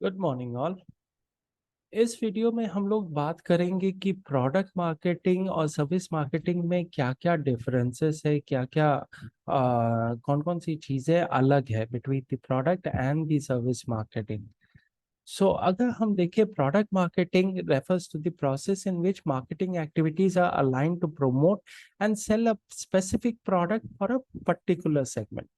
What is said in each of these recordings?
Good morning all. इस video में हम लोग बात करेंगे कि प्रोडक्ट मार्केटिंग और सर्विस मार्केटिंग में क्या क्या डिफरेंसेस है, क्या क्या कौन कौन सी चीज़ें अलग है between the product and the service marketing. So अगर हम देखें, product marketing refers to the process in which marketing activities are aligned to promote and sell a specific product for a particular segment।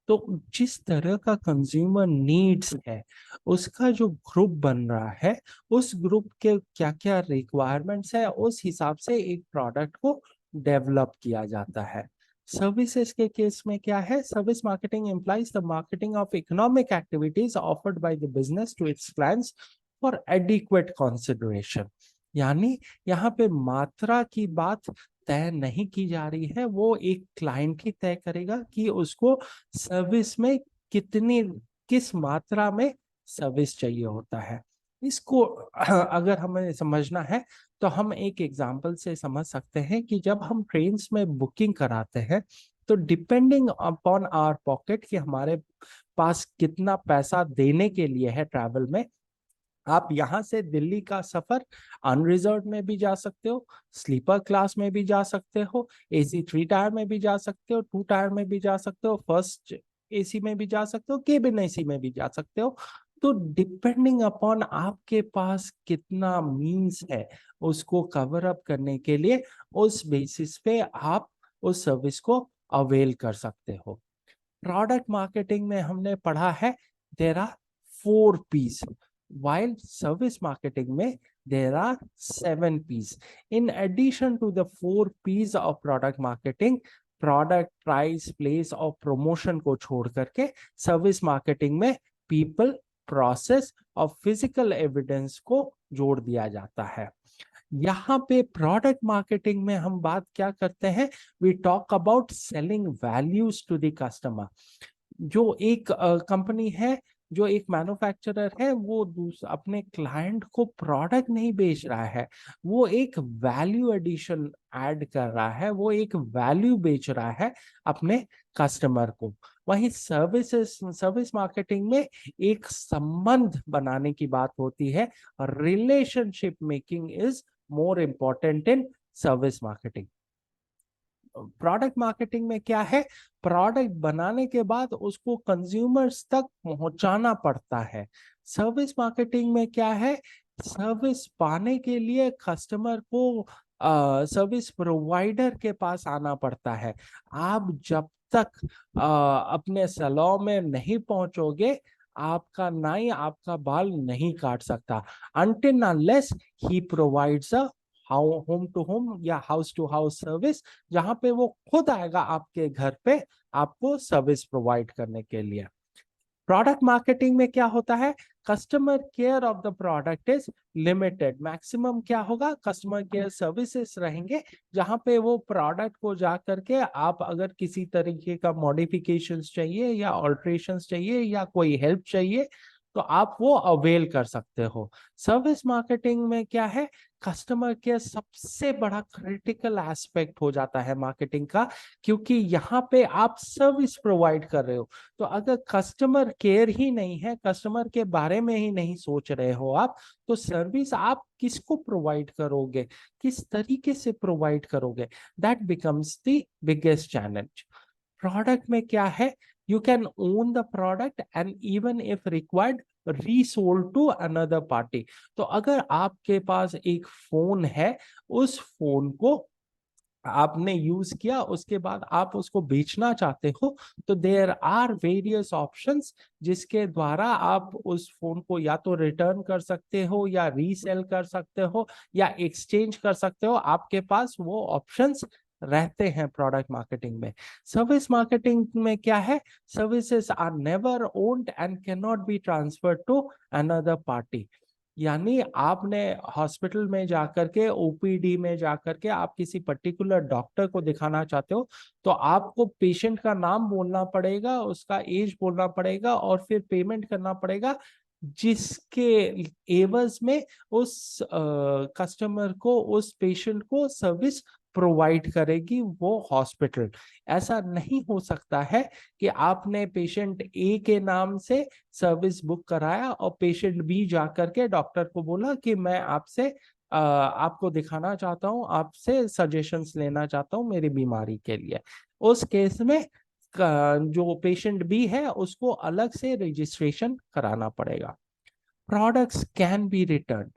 तो जिस तरह का consumer needs है, उसका जो ग्रुप बन रहा है, उस ग्रुप के क्या क्या रिक्वायरमेंट्स है, उस हिसाब से एक प्रोडक्ट को डेवलप किया जाता है। सर्विसेज के केस में क्या है? Service marketing implies the marketing of economic activities offered by the business to its clients for adequate consideration. यानी यहाँ पे मात्रा की बात तय नहीं की जा रही है, वो एक क्लाइंट ही तय करेगा कि उसको सर्विस में कितनी, किस मात्रा में सर्विस चाहिए होता है। इसको अगर हमें समझना है तो हम एक एग्जांपल से समझ सकते हैं कि जब हम ट्रेन्स में बुकिंग कराते हैं, तो डिपेंडिंग अपॉन आवर पॉकेट कि हमारे पास कितना पैसा देने के लिए है ट्रैवल में, आप यहाँ से दिल्ली का सफर अनरिजर्व में भी जा सकते हो, स्लीपर क्लास में भी जा सकते हो, एसी 3 टायर में भी जा सकते हो, 2 टायर में भी जा सकते हो, फर्स्ट एसी में भी जा सकते हो, केबिन एसी में भी जा सकते हो। तो डिपेंडिंग अपॉन आपके पास कितना मीन्स है उसको कवर अप करने के लिए, उस बेसिस पे आप उस सर्विस को अवेल कर सकते हो। प्रोडक्ट मार्केटिंग में हमने पढ़ा है there are 4 P's, while service marketing में there are 7 P's. In addition to the 4 P's of product marketing, product, price, place और प्रमोशन को छोड़ करके सर्विस मार्केटिंग में पीपल, प्रोसेस और फिजिकल एविडेंस को जोड़ दिया जाता है। यहाँ पे प्रोडक्ट मार्केटिंग में हम बात क्या करते हैं? We talk about selling values to the customer. जो एक कंपनी है, जो एक मैन्युफैक्चरर है, वो अपने क्लाइंट को प्रोडक्ट नहीं बेच रहा है, वो एक वैल्यू एडिशन ऐड कर रहा है, वो एक वैल्यू बेच रहा है अपने कस्टमर को। वहीं सर्विस मार्केटिंग में एक संबंध बनाने की बात होती है। Relationship making is more important in service marketing. Product marketing में क्या है? प्रोडक्ट बनाने के बाद उसको कंज्यूमर्स तक पहुंचाना पड़ता है। सर्विस मार्केटिंग में क्या है? सर्विस पाने के लिए कस्टमर को सर्विस प्रोवाइडर के पास आना पड़ता है। आप जब तक अपने सैलून में नहीं पहुंचोगे, आपका नाई आपका बाल नहीं काट सकता, until unless he provides a home to home या हाउस टू हाउस सर्विस, जहां पे वो खुद आएगा आपके घर पे आपको सर्विस प्रोवाइड करने के लिए। प्रोडक्ट मार्केटिंग में क्या होता है? Customer care of the product is limited. Maximum क्या होगा? कस्टमर केयर सर्विसेज रहेंगे, जहां पे वो प्रोडक्ट को जा करके आप अगर किसी तरीके का मॉडिफिकेशंस चाहिए या ऑल्ट्रेशंस चाहिए या कोई हेल्प चाहिए, तो आप वो अवेल कर सकते हो। सर्विस मार्केटिंग में क्या है? कस्टमर केयर सबसे बड़ा क्रिटिकल एस्पेक्ट हो जाता है मार्केटिंग का, क्योंकि यहाँ पे आप सर्विस प्रोवाइड कर रहे हो। तो अगर कस्टमर केयर ही नहीं है, कस्टमर के बारे में ही नहीं सोच रहे हो आप, तो सर्विस आप किसको प्रोवाइड करोगे, किस तरीके से प्रोवाइड करोगे? That becomes the biggest challenge. Product में क्या है? You can own the product and even if required resold to another party. तो अगर आपके पास एक फोन है, उस फोन को आपने यूज किया, उसके बाद आप उसको बेचना चाहते हो, तो देयर आर वेरियस ऑप्शंस जिसके द्वारा आप उस फोन को या तो रिटर्न कर सकते हो या रीसेल कर सकते हो या एक्सचेंज कर सकते हो। आपके पास वो ऑप्शंस रहते हैं प्रोडक्ट मार्केटिंग में। सर्विस मार्केटिंग में क्या है? Services are never owned and can not be transferred to another party. यानी आपने हॉस्पिटल में जाकर के, ओपीडी में जाकर के आप किसी पर्टिकुलर डॉक्टर को दिखाना चाहते हो, तो आपको पेशेंट का नाम बोलना पड़ेगा, उसका एज बोलना पड़ेगा और फिर पेमेंट करना पड़ेगा, जिसके एवज में उस कस्टमर को, उस पेशेंट को सर्विस प्रोवाइड करेगी वो हॉस्पिटल। ऐसा नहीं हो सकता है कि आपने पेशेंट ए के नाम से सर्विस बुक कराया और पेशेंट बी जा करके डॉक्टर को बोला कि मैं आपसे आपको दिखाना चाहता हूँ, आपसे सजेशंस लेना चाहता हूँ मेरी बीमारी के लिए। उस केस में जो पेशेंट बी है उसको अलग से रजिस्ट्रेशन कराना पड़ेगा। Products can B return.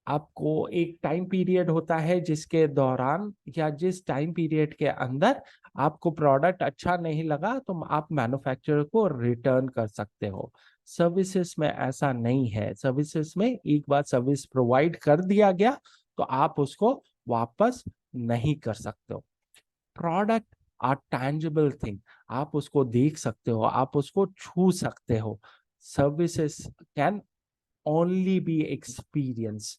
आपको एक टाइम पीरियड होता है जिसके दौरान या जिस टाइम पीरियड के अंदर आपको प्रोडक्ट अच्छा नहीं लगा तो आप मैन्युफैक्चरर को रिटर्न कर सकते हो। सर्विसेज में ऐसा नहीं है। सर्विसेज में एक बार सर्विस प्रोवाइड कर दिया गया तो आप उसको वापस नहीं कर सकते हो। Product are tangible thing. आप उसको देख सकते हो, आप उसको छू सकते हो। Services can only B experience.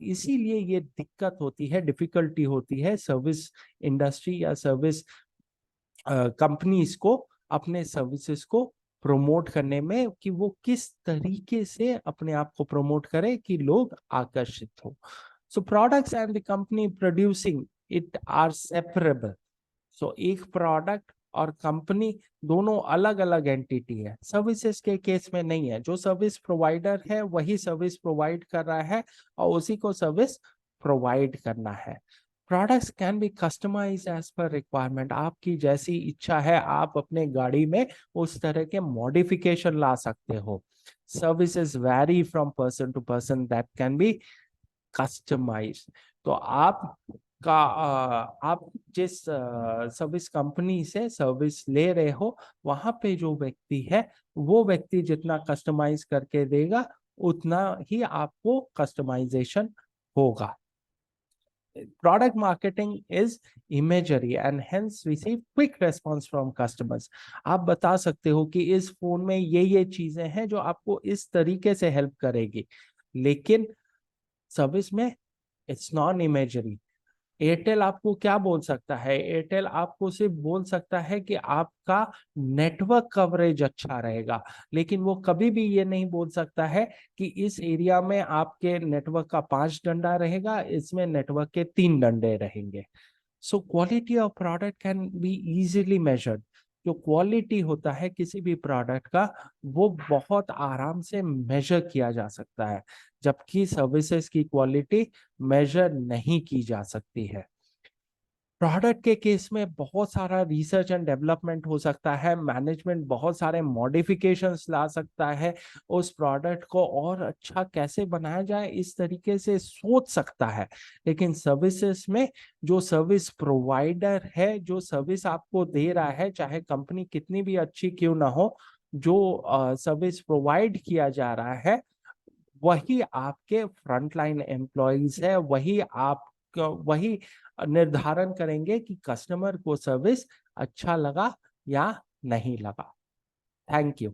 इसीलिए ये दिक्कत होती है, डिफिकल्टी होती है सर्विस इंडस्ट्री या सर्विस कंपनीज को अपने सर्विसेज को प्रमोट करने में कि वो किस तरीके से अपने आप को प्रमोट करे कि लोग आकर्षित हो। So products and the company producing it are separable. So एक प्रोडक्ट और कंपनी दोनों अलग अलग एंटिटी है। सर्विसेज के केस में नहीं है। जो सर्विस प्रोवाइडर है वही सर्विस प्रोवाइड कर रहा है और उसी को सर्विस प्रोवाइड करना है। Products can be customize as per requirement. आपकी जैसी इच्छा है आप अपने गाड़ी में उस तरह के मॉडिफिकेशन ला सकते हो। Services vary from person to person, that can be customize. तो आप जिस सर्विस कंपनी से सर्विस ले रहे हो वहां पे जो व्यक्ति है वो व्यक्ति जितना कस्टमाइज करके देगा उतना ही आपको कस्टमाइजेशन होगा। Product marketing is imagery and hence receive quick response from customers। आप बता सकते हो कि इस फोन में ये चीजें हैं जो आपको इस तरीके से हेल्प करेगी, लेकिन सर्विस में इट्स नॉन इमेजरी। एयरटेल आपको क्या बोल सकता है? एयरटेल आपको सिर्फ बोल सकता है कि आपका नेटवर्क कवरेज अच्छा रहेगा, लेकिन वो कभी भी ये नहीं बोल सकता है कि इस एरिया में आपके नेटवर्क का 5 डंडा रहेगा, इसमें नेटवर्क के 3 डंडे रहेंगे। So quality of product can be easily measured. जो क्वालिटी होता है किसी भी प्रोडक्ट का वो बहुत आराम से मेजर किया जा सकता है, जबकि सर्विसेज की क्वालिटी मेजर नहीं की जा सकती है। प्रोडक्ट के केस में बहुत सारा रिसर्च एंड डेवलपमेंट हो सकता है, मैनेजमेंट बहुत सारे मॉडिफिकेशंस ला सकता है, उस प्रोडक्ट को और अच्छा कैसे बनाया जाए इस तरीके से सोच सकता है। लेकिन सर्विसेज में जो सर्विस प्रोवाइडर है, जो सर्विस आपको दे रहा है, चाहे कंपनी कितनी भी अच्छी क्यों ना हो, जो सर्विस प्रोवाइड किया जा रहा है वही आपके फ्रंटलाइन एम्प्लॉइज है, वही निर्धारण करेंगे कि कस्टमर को सर्विस अच्छा लगा या नहीं लगा। Thank you.